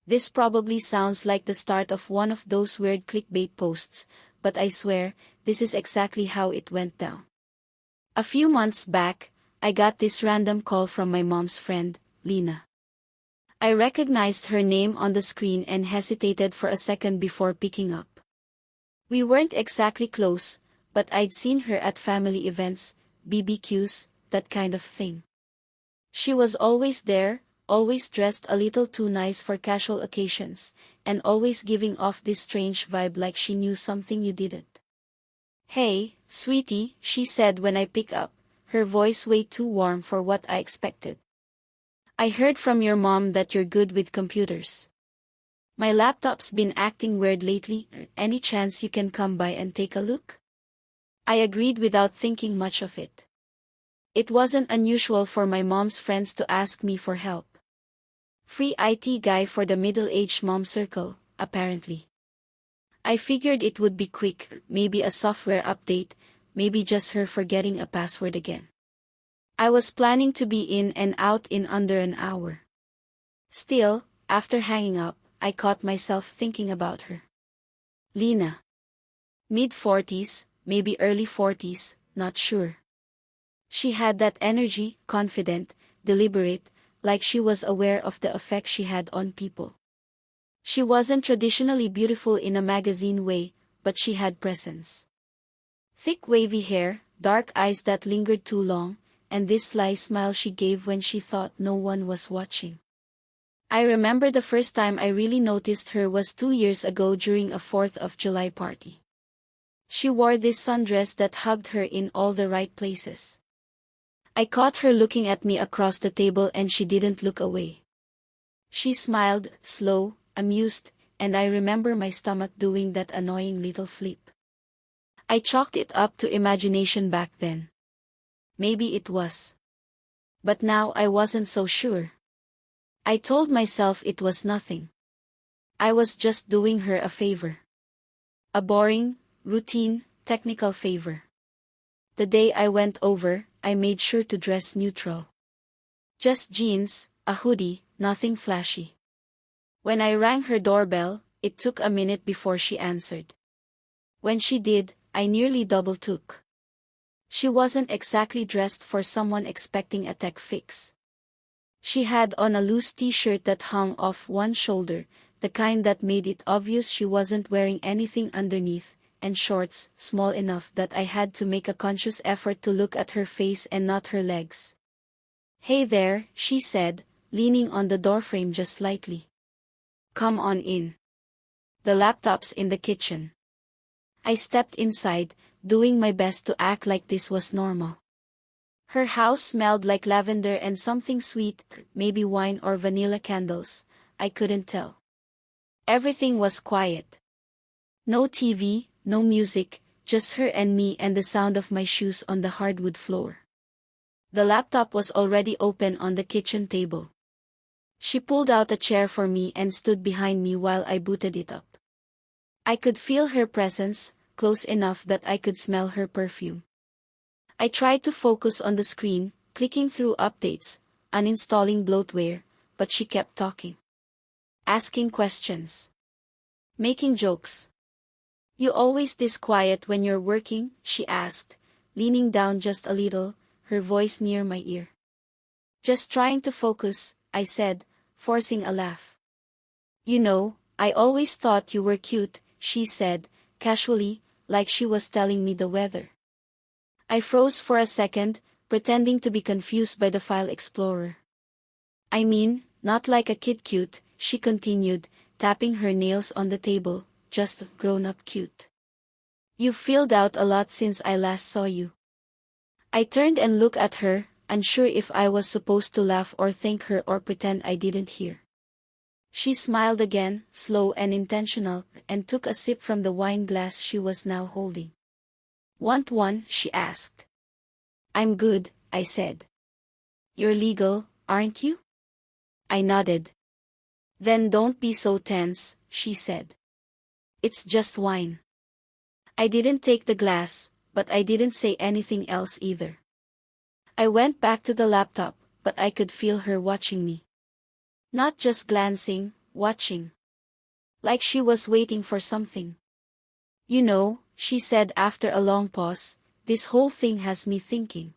This probably sounds like the start of one of those weird clickbait posts, but I swear, this is exactly how it went down. A few months back, I got this random call from my mom's friend, Lena. I recognized her name on the screen and hesitated for a second before picking up. We weren't exactly close, but I'd seen her at family events, BBQs, that kind of thing. She was always there, always dressed a little too nice for casual occasions, and always giving off this strange vibe like she knew something you didn't. "Hey, sweetie," she said when I picked up, her voice way too warm for what I expected. "I heard from your mom that you're good with computers. My laptop's been acting weird lately. Any chance you can come by and take a look?" I agreed without thinking much of it. It wasn't unusual for my mom's friends to ask me for help. Free IT guy for the middle-aged mom circle, apparently. I figured it would be quick, maybe a software update, maybe just her forgetting a password again. I was planning to be in and out in under an hour. Still, after hanging up, I caught myself thinking about her. Lena. Mid-40s, maybe early 40s, not sure. She had that energy, confident, deliberate, like she was aware of the effect she had on people. She wasn't traditionally beautiful in a magazine way, but she had presence. Thick wavy hair, dark eyes that lingered too long, and this sly smile she gave when she thought no one was watching. I remember the first time I really noticed her was 2 years ago during a 4th of July party. She wore this sundress that hugged her in all the right places. I caught her looking at me across the table and she didn't look away. She smiled, slow, amused, and I remember my stomach doing that annoying little flip. I chalked it up to imagination back then. Maybe it was. But now I wasn't so sure. I told myself it was nothing. I was just doing her a favor. A boring, routine, technical favor. The day I went over, I made sure to dress neutral. Just jeans, a hoodie, nothing flashy. When I rang her doorbell, it took a minute before she answered. When she did, I nearly double-took. She wasn't exactly dressed for someone expecting a tech fix. She had on a loose t-shirt that hung off one shoulder, the kind that made it obvious she wasn't wearing anything underneath, and shorts, small enough that I had to make a conscious effort to look at her face and not her legs. "Hey there," she said, leaning on the doorframe just slightly. "Come on in. The laptop's in the kitchen." I stepped inside, doing my best to act like this was normal. Her house smelled like lavender and something sweet, maybe wine or vanilla candles, I couldn't tell. Everything was quiet. No TV, no music, just her and me and the sound of my shoes on the hardwood floor. The laptop was already open on the kitchen table. She pulled out a chair for me and stood behind me while I booted it up. I could feel her presence, close enough that I could smell her perfume. I tried to focus on the screen, clicking through updates, uninstalling bloatware, but she kept talking. Asking questions. Making jokes. "You always this quiet when you're working?" she asked, leaning down just a little, her voice near my ear. "Just trying to focus," I said, forcing a laugh. "You know, I always thought you were cute," she said, casually, like she was telling me the weather. I froze for a second, pretending to be confused by the file explorer. "I mean, not like a kid cute," she continued, tapping her nails on the table, "just grown-up cute. You've filled out a lot since I last saw you." I turned and looked at her, unsure if I was supposed to laugh or thank her or pretend I didn't hear. She smiled again, slow and intentional, and took a sip from the wine glass she was now holding. "Want one?" she asked. "I'm good," I said. "You're legal, aren't you?" I nodded. "Then don't be so tense," she said. "It's just wine." I didn't take the glass, but I didn't say anything else either. I went back to the laptop, but I could feel her watching me. Not just glancing, watching. Like she was waiting for something. You know, she said after a long pause, this whole thing has me thinking.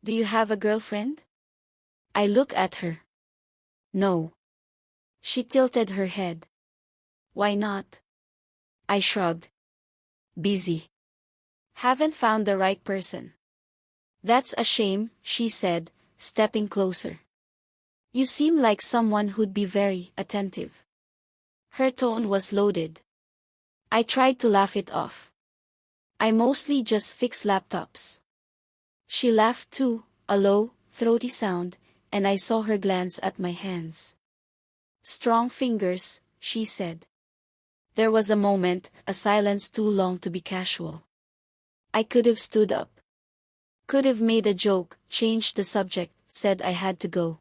Do you have a girlfriend? I look at her. No. She tilted her head. Why not? I shrugged. Busy. Haven't found the right person. That's a shame, she said, stepping closer. You seem like someone who'd be very attentive. Her tone was loaded. I tried to laugh it off. I mostly just fix laptops. She laughed too, a low, throaty sound, and I saw her glance at my hands. Strong fingers, she said. There was a moment, a silence too long to be casual. I could have stood up. Could have made a joke, changed the subject, said I had to go.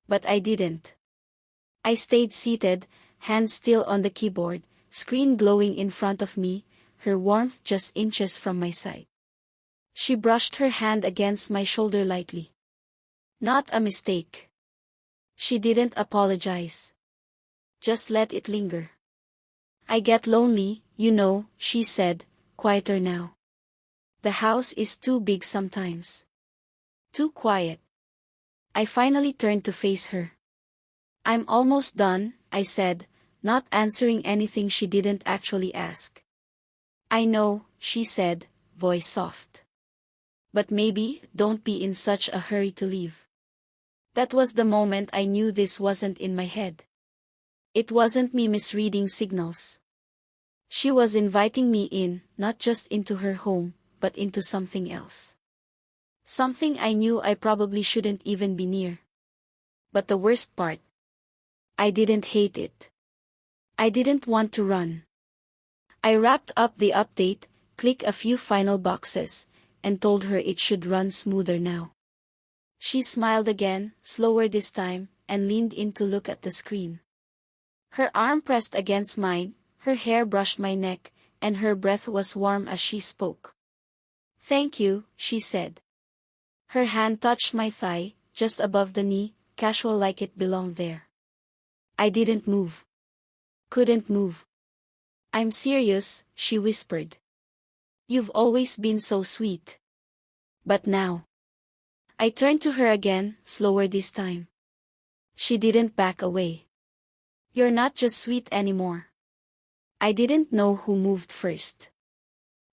But I didn't. I stayed seated, hands still on the keyboard, screen glowing in front of me, her warmth just inches from my side. She brushed her hand against my shoulder lightly. Not a mistake. She didn't apologize. Just let it linger. I get lonely, you know, she said, quieter now. The house is too big sometimes. Too quiet. I finally turned to face her. I'm almost done, I said, not answering anything she didn't actually ask. I know, she said, voice soft. But maybe, don't be in such a hurry to leave. That was the moment I knew this wasn't in my head. It wasn't me misreading signals. She was inviting me in, not just into her home, but into something else. Something I knew I probably shouldn't even be near. But the worst part, I didn't hate it. I didn't want to run. I wrapped up the update, clicked a few final boxes, and told her it should run smoother now. She smiled again, slower this time, and leaned in to look at the screen. Her arm pressed against mine, her hair brushed my neck, and her breath was warm as she spoke. Thank you, she said. Her hand touched my thigh, just above the knee, casual like it belonged there. I didn't move. Couldn't move. I'm serious, she whispered. You've always been so sweet. But now. I turned to her again, slower this time. She didn't back away. You're not just sweet anymore. I didn't know who moved first.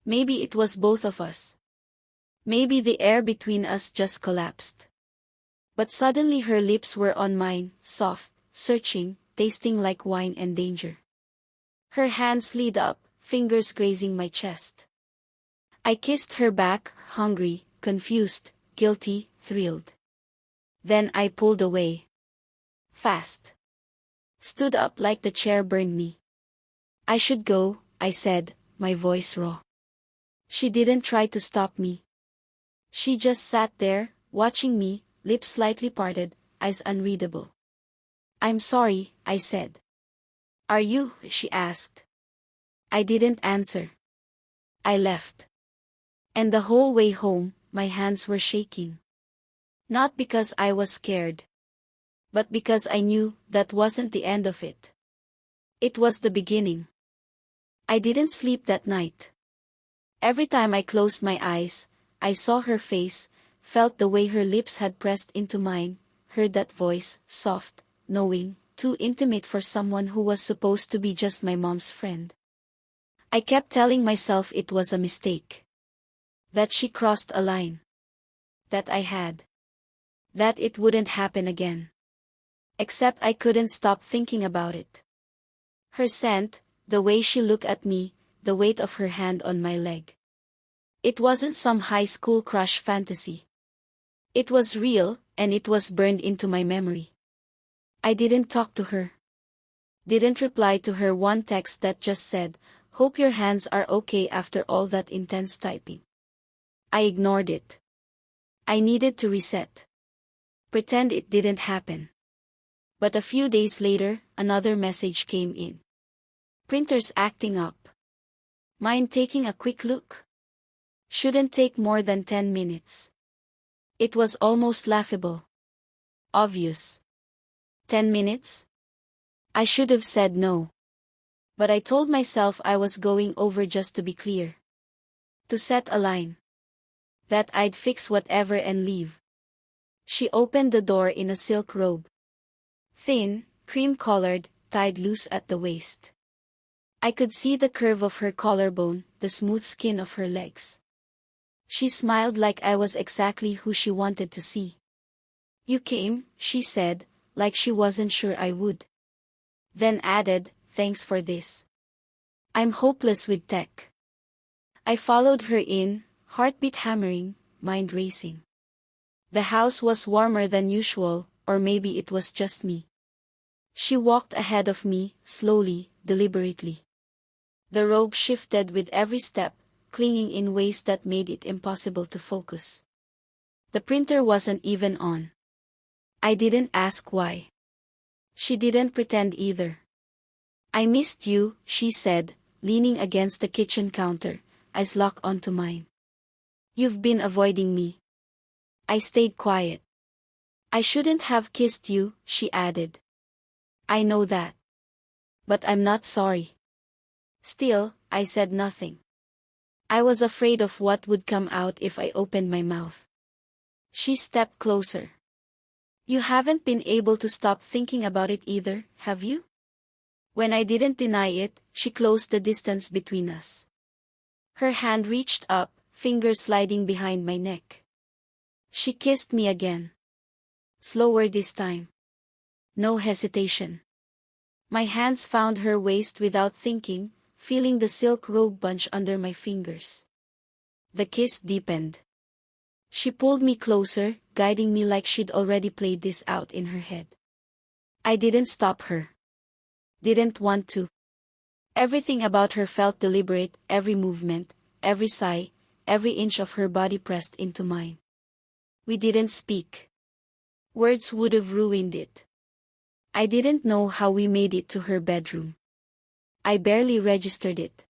Maybe it was both of us. Maybe the air between us just collapsed. But suddenly her lips were on mine, soft, searching, tasting like wine and danger. Her hands slid up, fingers grazing my chest. I kissed her back, hungry, confused, guilty, thrilled. Then I pulled away. Fast. Stood up like the chair burned me. I should go, I said, my voice raw. She didn't try to stop me. She just sat there, watching me, lips slightly parted, eyes unreadable. I'm sorry, I said. Are you? She asked. I didn't answer. I left. And the whole way home, my hands were shaking. Not because I was scared. But because I knew that wasn't the end of it. It was the beginning. I didn't sleep that night. Every time I closed my eyes, I saw her face, felt the way her lips had pressed into mine, heard that voice, soft, knowing, too intimate for someone who was supposed to be just my mom's friend. I kept telling myself it was a mistake. That she crossed a line. That I had. That it wouldn't happen again. Except I couldn't stop thinking about it. Her scent, the way she looked at me, the weight of her hand on my leg. It wasn't some high school crush fantasy. It was real, and it was burned into my memory. I didn't talk to her. Didn't reply to her one text that just said, "Hope your hands are okay after all that intense typing." I ignored it. I needed to reset. Pretend it didn't happen. But a few days later, another message came in. Printers acting up. Mind taking a quick look? Shouldn't take more than 10 minutes. It was almost laughable. Obvious. 10 minutes? I should have said no. But I told myself I was going over just to be clear. To set a line. That I'd fix whatever and leave. She opened the door in a silk robe. Thin, cream-colored, tied loose at the waist. I could see the curve of her collarbone, the smooth skin of her legs. She smiled like I was exactly who she wanted to see. You came, she said, like she wasn't sure I would. Then added, thanks for this. I'm hopeless with tech. I followed her in, heartbeat hammering, mind racing. The house was warmer than usual, or maybe it was just me. She walked ahead of me, slowly, deliberately. The robe shifted with every step, clinging in ways that made it impossible to focus. The printer wasn't even on. I didn't ask why. She didn't pretend either. I missed you, she said, leaning against the kitchen counter, eyes locked onto mine. You've been avoiding me. I stayed quiet. I shouldn't have kissed you, she added. I know that. But I'm not sorry. Still, I said nothing. I was afraid of what would come out if I opened my mouth. She stepped closer. You haven't been able to stop thinking about it either, have you? When I didn't deny it, she closed the distance between us. Her hand reached up, fingers sliding behind my neck. She kissed me again. Slower this time. No hesitation. My hands found her waist without thinking, feeling the silk robe bunch under my fingers. The kiss deepened. She pulled me closer, guiding me like she'd already played this out in her head. I didn't stop her. Didn't want to. Everything about her felt deliberate, every movement, every sigh, every inch of her body pressed into mine. We didn't speak. Words would have ruined it. I didn't know how we made it to her bedroom. I barely registered it.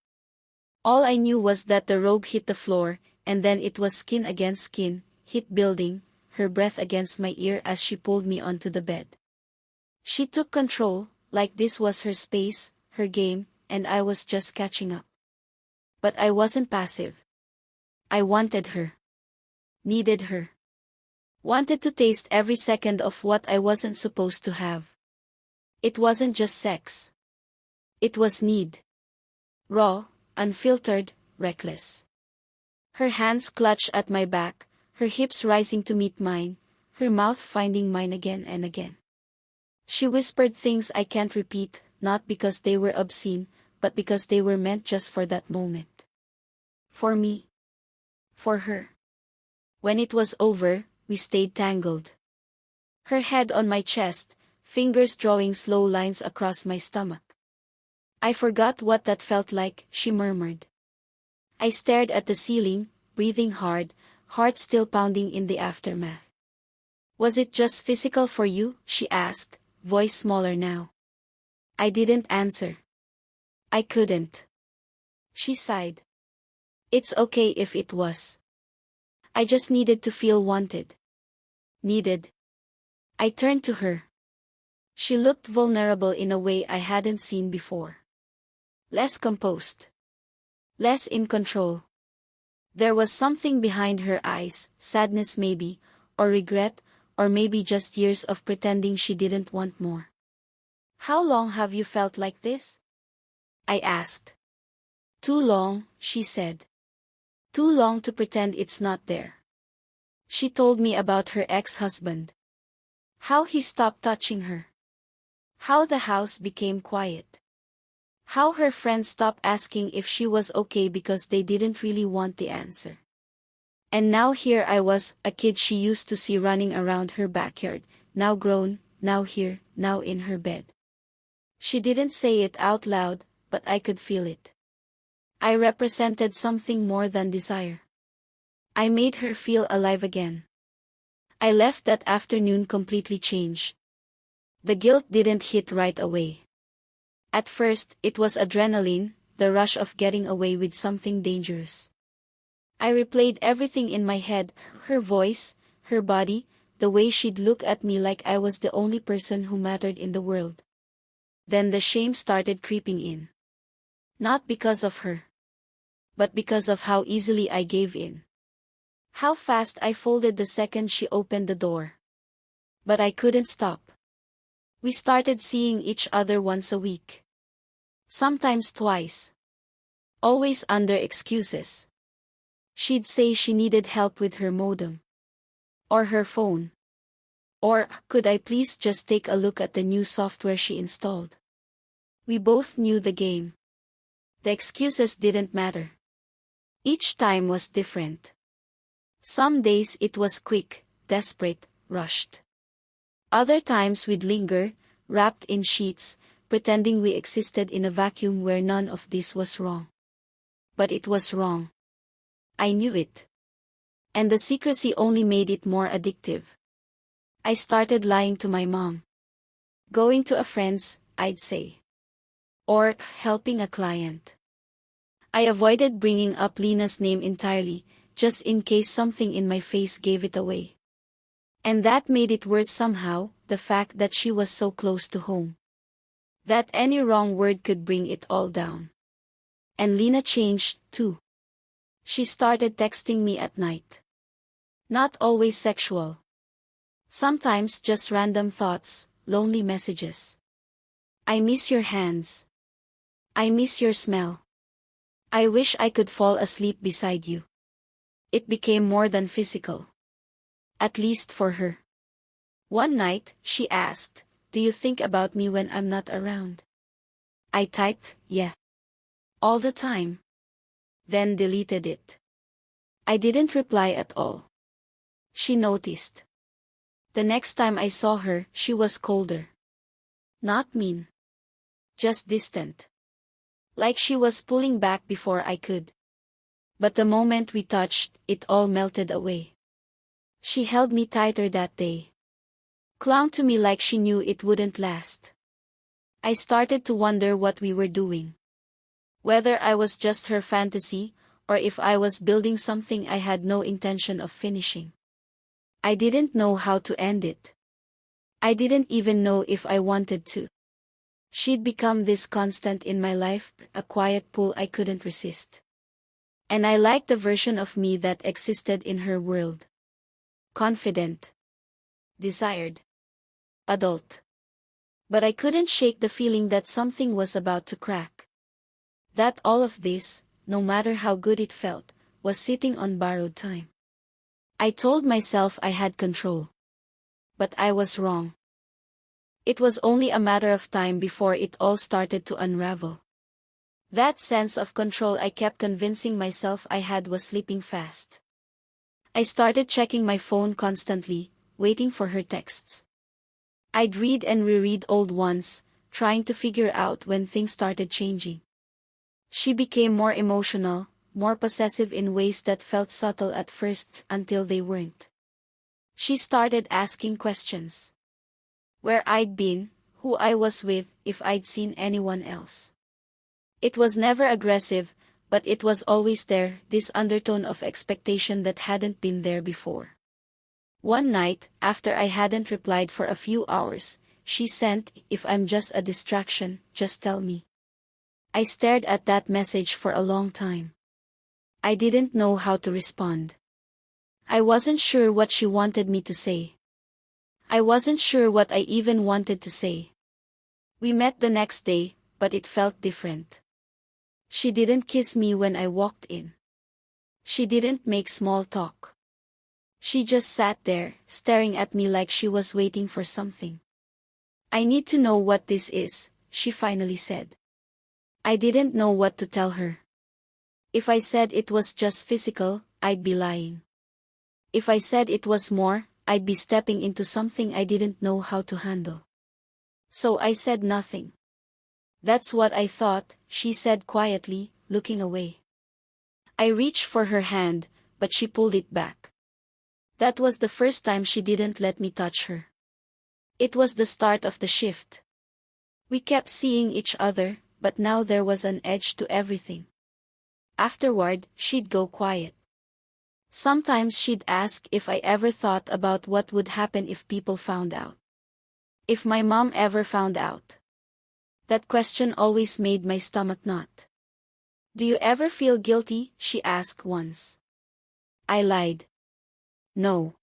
All I knew was that the robe hit the floor, and then it was skin against skin, hit building, her breath against my ear as she pulled me onto the bed. She took control, like this was her space, her game, and I was just catching up. But I wasn't passive. I wanted her. Needed her. Wanted to taste every second of what I wasn't supposed to have. It wasn't just sex. It was need. Raw, unfiltered, reckless. Her hands clutched at my back, her hips rising to meet mine, her mouth finding mine again and again. She whispered things I can't repeat, not because they were obscene, but because they were meant just for that moment. For me. For her. When it was over, we stayed tangled. Her head on my chest, fingers drawing slow lines across my stomach. I forgot what that felt like, she murmured. I stared at the ceiling, breathing hard, heart still pounding in the aftermath. Was it just physical for you? She asked, voice smaller now. I didn't answer. I couldn't. She sighed. It's okay if it was. I just needed to feel wanted. Needed. I turned to her. She looked vulnerable in a way I hadn't seen before. Less composed. Less in control. There was something behind her eyes, sadness maybe, or regret, or maybe just years of pretending she didn't want more. How long have you felt like this? I asked. Too long, she said. Too long to pretend it's not there. She told me about her ex-husband. How he stopped touching her. How the house became quiet. How her friends stopped asking if she was okay because they didn't really want the answer. And now here I was, a kid she used to see running around her backyard, now grown, now here, now in her bed. She didn't say it out loud, but I could feel it. I represented something more than desire. I made her feel alive again. I left that afternoon completely changed. The guilt didn't hit right away. At first, it was adrenaline, the rush of getting away with something dangerous. I replayed everything in my head, her voice, her body, the way she'd look at me like I was the only person who mattered in the world. Then the shame started creeping in. Not because of her, but because of how easily I gave in. How fast I folded the second she opened the door. But I couldn't stop. We started seeing each other once a week. Sometimes twice. Always under excuses. She'd say she needed help with her modem. Or her phone. Or, could I please just take a look at the new software she installed? We both knew the game. The excuses didn't matter. Each time was different. Some days it was quick, desperate, rushed. Other times we'd linger, wrapped in sheets, pretending we existed in a vacuum where none of this was wrong. But it was wrong. I knew it. And the secrecy only made it more addictive. I started lying to my mom. Going to a friend's, I'd say. Or helping a client. I avoided bringing up Lena's name entirely, just in case something in my face gave it away. And that made it worse somehow, the fact that she was so close to home. That any wrong word could bring it all down. And Lena changed, too. She started texting me at night. Not always sexual. Sometimes just random thoughts, lonely messages. I miss your hands. I miss your smell. I wish I could fall asleep beside you. It became more than physical. At least for her. One night, she asked, "Do you think about me when I'm not around?" I typed, "Yeah. All the time." Then deleted it. I didn't reply at all. She noticed. The next time I saw her, she was colder. Not mean. Just distant. Like she was pulling back before I could. But the moment we touched, it all melted away. She held me tighter that day. Clung to me like she knew it wouldn't last. I started to wonder what we were doing. Whether I was just her fantasy, or if I was building something I had no intention of finishing. I didn't know how to end it. I didn't even know if I wanted to. She'd become this constant in my life, a quiet pull I couldn't resist. And I liked the version of me that existed in her world. Confident. Desired. Adult. But I couldn't shake the feeling that something was about to crack. That all of this, no matter how good it felt, was sitting on borrowed time. I told myself I had control. But I was wrong. It was only a matter of time before it all started to unravel. That sense of control I kept convincing myself I had was slipping fast. I started checking my phone constantly, waiting for her texts. I'd read and reread old ones, trying to figure out when things started changing. She became more emotional, more possessive in ways that felt subtle at first until they weren't. She started asking questions. Where I'd been, who I was with, if I'd seen anyone else. It was never aggressive, but it was always there, this undertone of expectation that hadn't been there before. One night, after I hadn't replied for a few hours, she sent, "If I'm just a distraction, just tell me." I stared at that message for a long time. I didn't know how to respond. I wasn't sure what she wanted me to say. I wasn't sure what I even wanted to say. We met the next day, but it felt different. She didn't kiss me when I walked in. She didn't make small talk. She just sat there, staring at me like she was waiting for something. "I need to know what this is," she finally said. I didn't know what to tell her. If I said it was just physical, I'd be lying. If I said it was more, I'd be stepping into something I didn't know how to handle. So I said nothing. "That's what I thought," she said quietly, looking away. I reached for her hand, but she pulled it back. That was the first time she didn't let me touch her. It was the start of the shift. We kept seeing each other, but now there was an edge to everything. Afterward, she'd go quiet. Sometimes she'd ask if I ever thought about what would happen if people found out. If my mom ever found out. That question always made my stomach knot. Do you ever feel guilty? She asked once. I lied. No.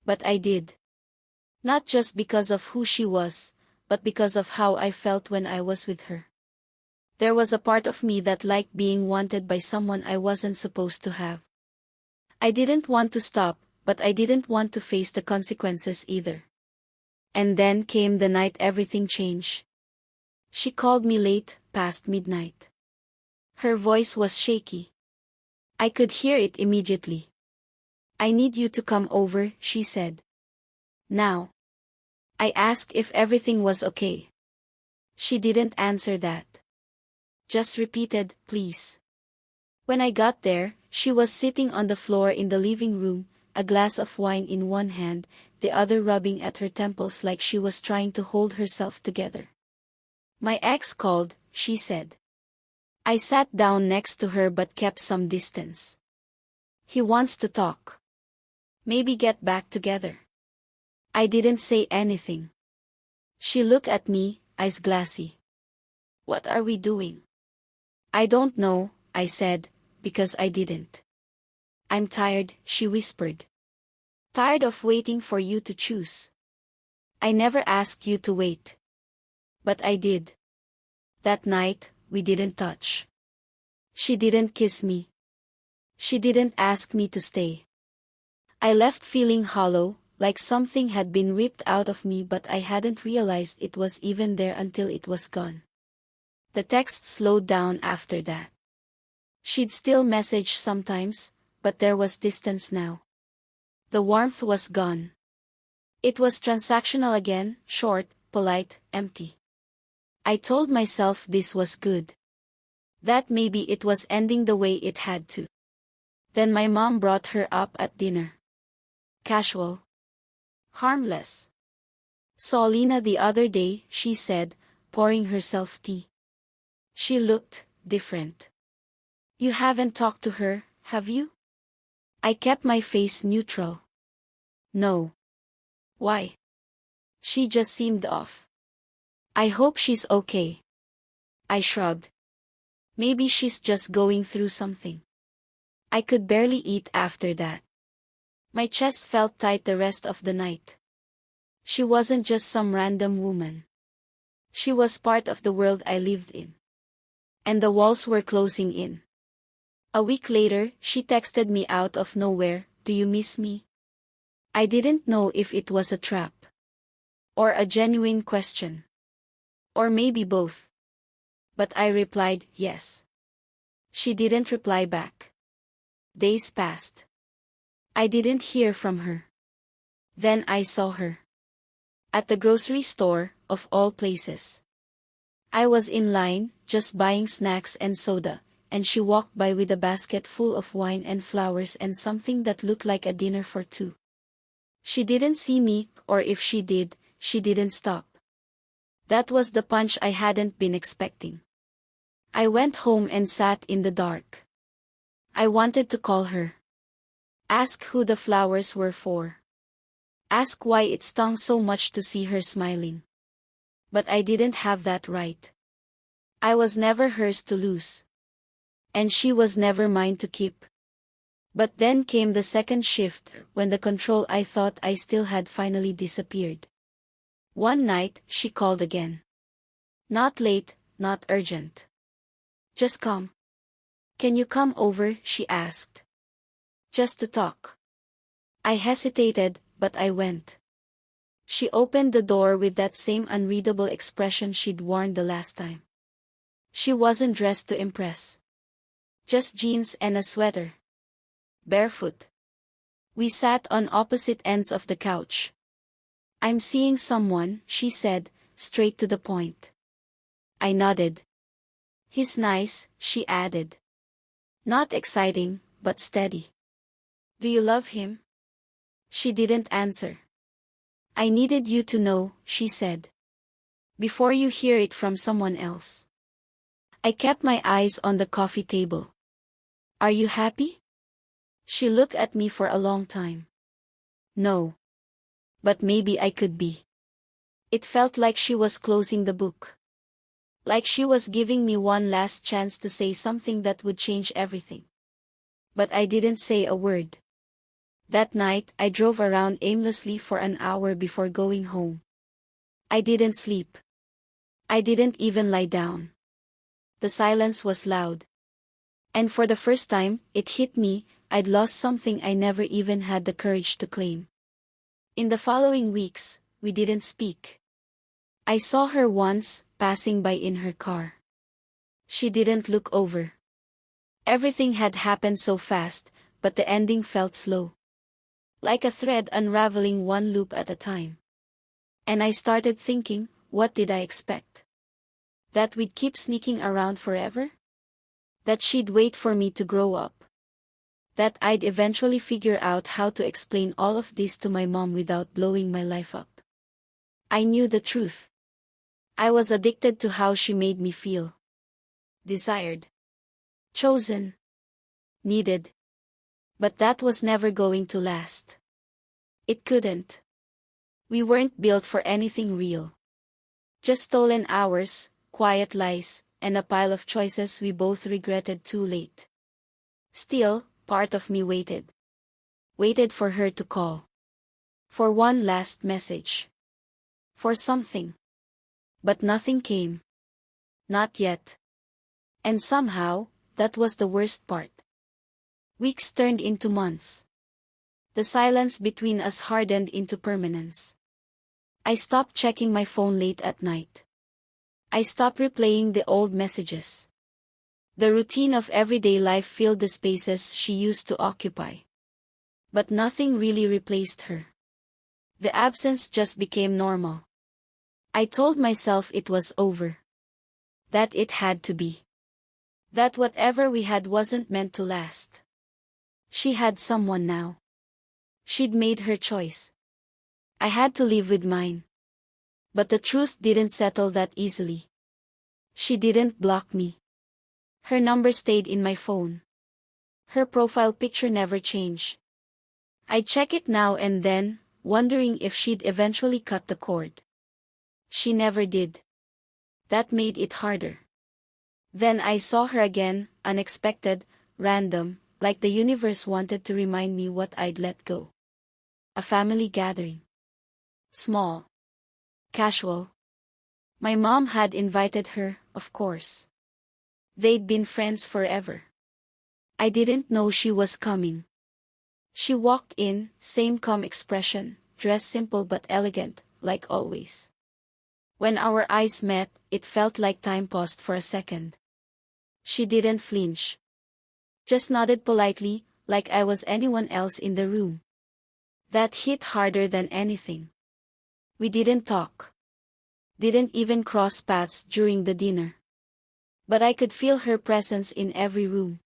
But I did. Not just because of who she was, but because of how I felt when I was with her. There was a part of me that liked being wanted by someone I wasn't supposed to have. I didn't want to stop, but I didn't want to face the consequences either. And then came the night everything changed. She called me late, past midnight. Her voice was shaky. I could hear it immediately. I need you to come over, she said. Now. I asked if everything was okay. She didn't answer that. Just repeated, please. When I got there, she was sitting on the floor in the living room, a glass of wine in one hand, the other rubbing at her temples like she was trying to hold herself together. My ex called, she said. I sat down next to her but kept some distance. He wants to talk. Maybe get back together. I didn't say anything. She looked at me, eyes glassy. What are we doing? I don't know, I said, because I didn't. I'm tired, she whispered. Tired of waiting for you to choose. I never asked you to wait. But I did. That night, we didn't touch. She didn't kiss me. She didn't ask me to stay. I left feeling hollow, like something had been ripped out of me, but I hadn't realized it was even there until it was gone. The text slowed down after that. She'd still message sometimes, but there was distance now. The warmth was gone. It was transactional again, short, polite, empty. I told myself this was good. That maybe it was ending the way it had to. Then my mom brought her up at dinner. Casual. Harmless. Saw Lena the other day, she said, pouring herself tea. She looked different. You haven't talked to her, have you? I kept my face neutral. No. Why? She just seemed off. I hope she's okay. I shrugged. Maybe she's just going through something. I could barely eat after that. My chest felt tight the rest of the night. She wasn't just some random woman. She was part of the world I lived in. And the walls were closing in. A week later, she texted me out of nowhere, "Do you miss me?" I didn't know if it was a trap. Or a genuine question. Or maybe both. But I replied, yes. She didn't reply back. Days passed. I didn't hear from her. Then I saw her. At the grocery store, of all places. I was in line, just buying snacks and soda, and she walked by with a basket full of wine and flowers and something that looked like a dinner for two. She didn't see me, or if she did, she didn't stop. That was the punch I hadn't been expecting. I went home and sat in the dark. I wanted to call her. Ask who the flowers were for. Ask why it stung so much to see her smiling. But I didn't have that right. I was never hers to lose. And she was never mine to keep. But then came the second shift, when the control I thought I still had finally disappeared. One night, she called again. Not late, not urgent. Just come. Can you come over, she asked. Just to talk. I hesitated, but I went. She opened the door with that same unreadable expression she'd worn the last time. She wasn't dressed to impress. Just jeans and a sweater. Barefoot. We sat on opposite ends of the couch. I'm seeing someone, she said, straight to the point. I nodded. He's nice, she added. Not exciting, but steady. Do you love him? She didn't answer. I needed you to know, she said. Before you hear it from someone else. I kept my eyes on the coffee table. Are you happy? She looked at me for a long time. No. But maybe I could be. It felt like she was closing the book. Like she was giving me one last chance to say something that would change everything. But I didn't say a word. That night, I drove around aimlessly for an hour before going home. I didn't sleep. I didn't even lie down. The silence was loud. And for the first time, it hit me, I'd lost something I never even had the courage to claim. In the following weeks, we didn't speak. I saw her once, passing by in her car. She didn't look over. Everything had happened so fast, but the ending felt slow. Like a thread unraveling one loop at a time. And I started thinking, what did I expect? That we'd keep sneaking around forever? That she'd wait for me to grow up? That I'd eventually figure out how to explain all of this to my mom without blowing my life up? I knew the truth. I was addicted to how she made me feel. Desired. Chosen. Needed. But that was never going to last. It couldn't. We weren't built for anything real. Just stolen hours, quiet lies, and a pile of choices we both regretted too late. Still, part of me waited. Waited for her to call. For one last message. For something. But nothing came. Not yet. And somehow, that was the worst part. Weeks turned into months. The silence between us hardened into permanence. I stopped checking my phone late at night. I stopped replaying the old messages. The routine of everyday life filled the spaces she used to occupy. But nothing really replaced her. The absence just became normal. I told myself it was over. That it had to be. That whatever we had wasn't meant to last. She had someone now. She'd made her choice. I had to live with mine. But the truth didn't settle that easily. She didn't block me. Her number stayed in my phone. Her profile picture never changed. I check it now and then, wondering if she'd eventually cut the cord. She never did. That made it harder. Then I saw her again, unexpected, random, like the universe wanted to remind me what I'd let go. A family gathering. Small. Casual. My mom had invited her, of course. They'd been friends forever. I didn't know she was coming. She walked in, same calm expression, dressed simple but elegant, like always. When our eyes met, it felt like time paused for a second. She didn't flinch. Just nodded politely, like I was anyone else in the room. That hit harder than anything. We didn't talk. Didn't even cross paths during the dinner. But I could feel her presence in every room.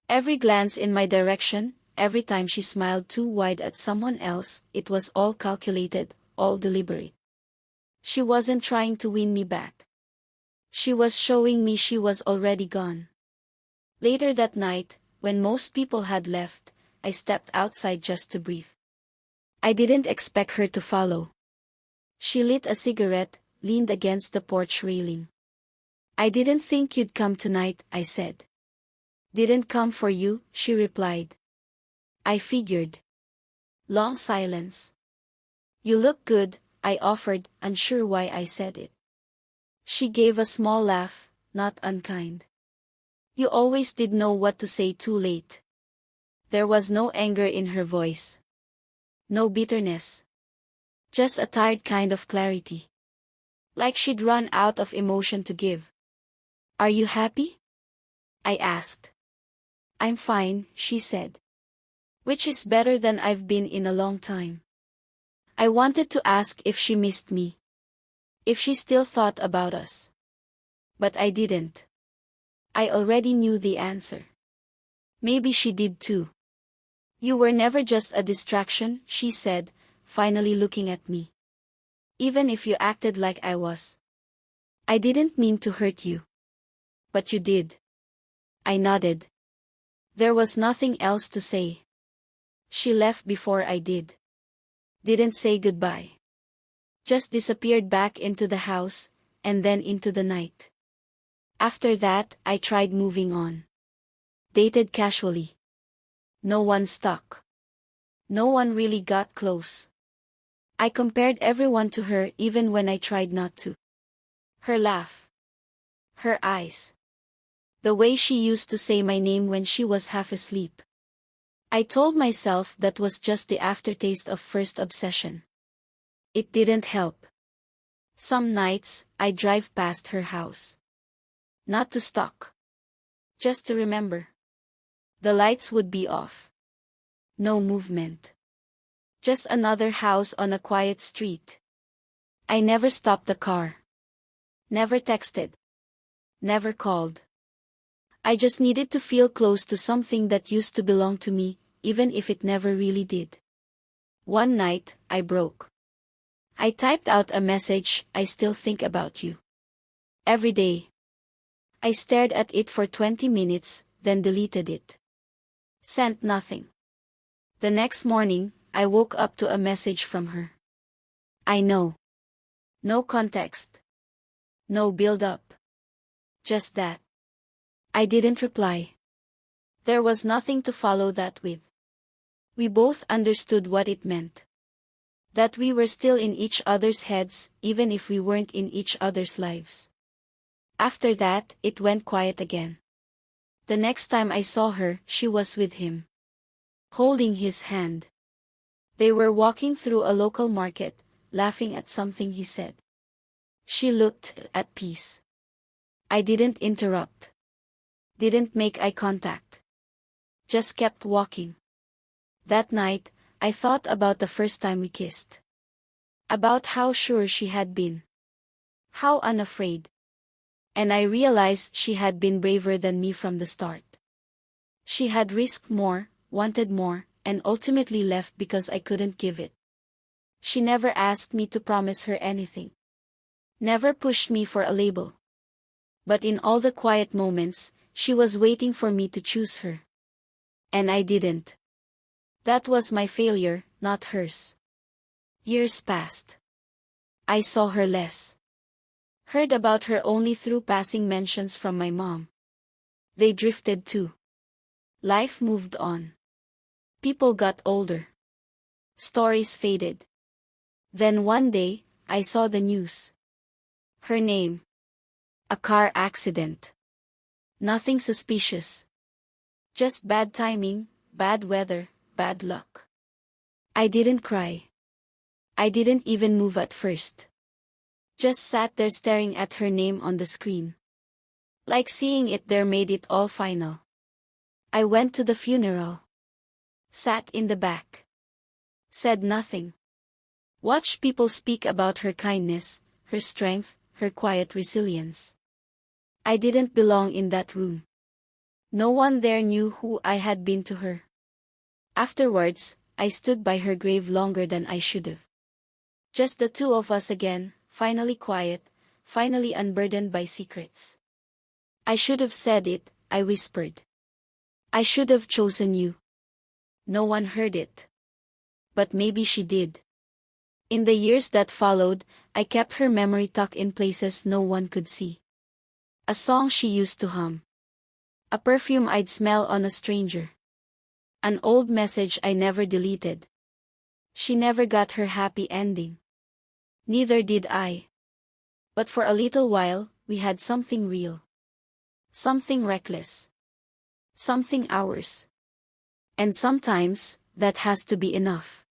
Every glance in my direction, every time she smiled too wide at someone else, it was all calculated, all deliberate. She wasn't trying to win me back. She was showing me she was already gone. Later that night, when most people had left, I stepped outside just to breathe. I didn't expect her to follow. She lit a cigarette, leaned against the porch railing. I didn't think you'd come tonight, I said. Didn't come for you, she replied. I figured. Long silence. You look good, I offered, unsure why I said it. She gave a small laugh, not unkind. You always did know what to say too late. There was no anger in her voice. No bitterness. Just a tired kind of clarity. Like she'd run out of emotion to give. Are you happy? I asked. I'm fine, she said. Which is better than I've been in a long time. I wanted to ask if she missed me. If she still thought about us. But I didn't. I already knew the answer. Maybe she did too. You were never just a distraction, she said, finally looking at me. Even if you acted like I was. I didn't mean to hurt you. But you did. I nodded. There was nothing else to say. She left before I did. Didn't say goodbye. Just disappeared back into the house, and then into the night. After that, I tried moving on. Dated casually. No one stuck. No one really got close. I compared everyone to her even when I tried not to. Her laugh. Her eyes. The way she used to say my name when she was half asleep. I told myself that was just the aftertaste of first obsession. It didn't help. Some nights, I drive past her house. Not to stalk. Just to remember. The lights would be off. No movement. Just another house on a quiet street. I never stopped the car. Never texted. Never called. I just needed to feel close to something that used to belong to me, even if it never really did. One night, I broke. I typed out a message, "I still think about you." Every day. I stared at it for 20 minutes, then deleted it. Sent nothing. The next morning, I woke up to a message from her. I know. No context. No build-up. Just that. I didn't reply. There was nothing to follow that with. We both understood what it meant. That we were still in each other's heads, even if we weren't in each other's lives. After that, it went quiet again. The next time I saw her, she was with him. Holding his hand. They were walking through a local market, laughing at something he said. She looked at peace. I didn't interrupt. Didn't make eye contact. Just kept walking. That night, I thought about the first time we kissed. About how sure she had been. How unafraid. And I realized she had been braver than me from the start. She had risked more, wanted more, and ultimately left because I couldn't give it. She never asked me to promise her anything. Never pushed me for a label. But in all the quiet moments, she was waiting for me to choose her. And I didn't. That was my failure, not hers. Years passed. I saw her less. Heard about her only through passing mentions from my mom. They drifted too. Life moved on. People got older. Stories faded. Then one day, I saw the news. Her name. A car accident. Nothing suspicious. Just bad timing, bad weather, bad luck. I didn't cry. I didn't even move at first. Just sat there staring at her name on the screen. Like seeing it there made it all final. I went to the funeral. Sat in the back. Said nothing. Watched people speak about her kindness, her strength, her quiet resilience. I didn't belong in that room. No one there knew who I had been to her. Afterwards, I stood by her grave longer than I should have. Just the two of us again, finally quiet, finally unburdened by secrets. I should have said it, I whispered. I should have chosen you. No one heard it. But maybe she did. In the years that followed, I kept her memory tucked in places no one could see. A song she used to hum. A perfume I'd smell on a stranger. An old message I never deleted. She never got her happy ending. Neither did I. But for a little while, we had something real. Something reckless. Something ours. And sometimes, that has to be enough.